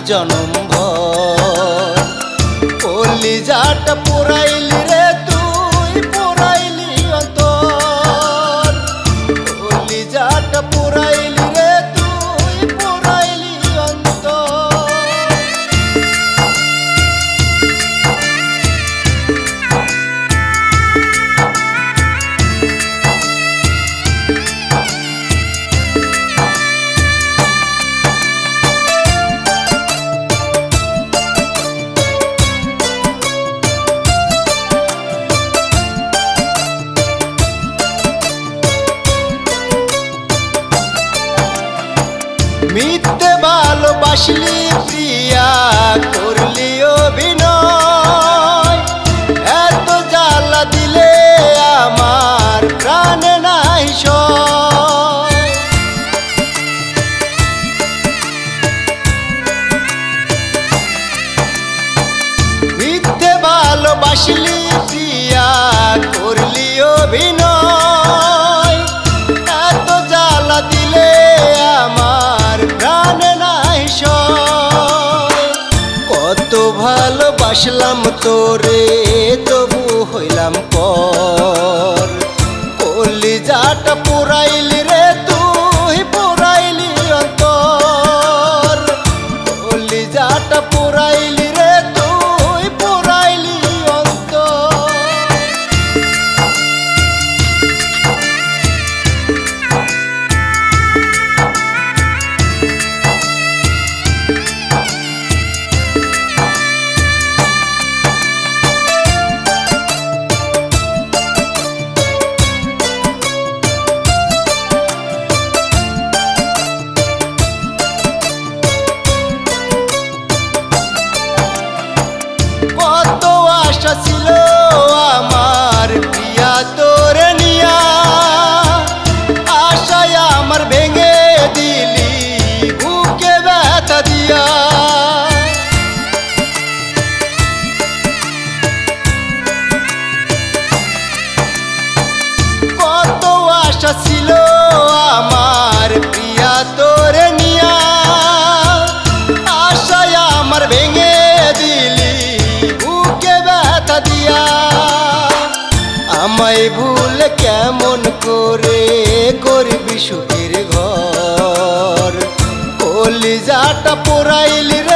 জনম ভর। কলিজাটা পোড়াইলি রে তুই, পোড়াইলি অন্তর। কলিজাটা পোড়াইলি রে তুই, পোড়াইলি অন্তর। মিথ্যে ভালোবাসলি প্রিয়া, করলি অভিনয়। এত জ্বালা দিলে আমার প্রাণে নাই সয়। মিথ্যে ভালোবাসলি প্রিয়া, করলি অভিনয়। এত জ্বালা দিলে আমার প্রাণে নাই সয়। কত ভালোবাসলাম তোরে, তবু হইলাম পর। কলিজাটা পোড়াইলি রে তুই, পোড়াইলি অন্তর। কলিজাটা পোড়াইলি রে তুই, পোড়াইলি অন্তর। কত আশা ছিল আমার প্রিয়া তোরে নিয়া, আশায় আমার ভেঙে দিলি বুকে ব্যথা দিয়া। কত আশা ছিল আমার প্রিয়া তোরে নিয়া, আশায় আমার ভেঙে দিলি বুকে ব্যথা দিয়া। আমায় ভুল কেমন করে করবি সুখের ঘর। কলিজাটা পোড়াইলি রে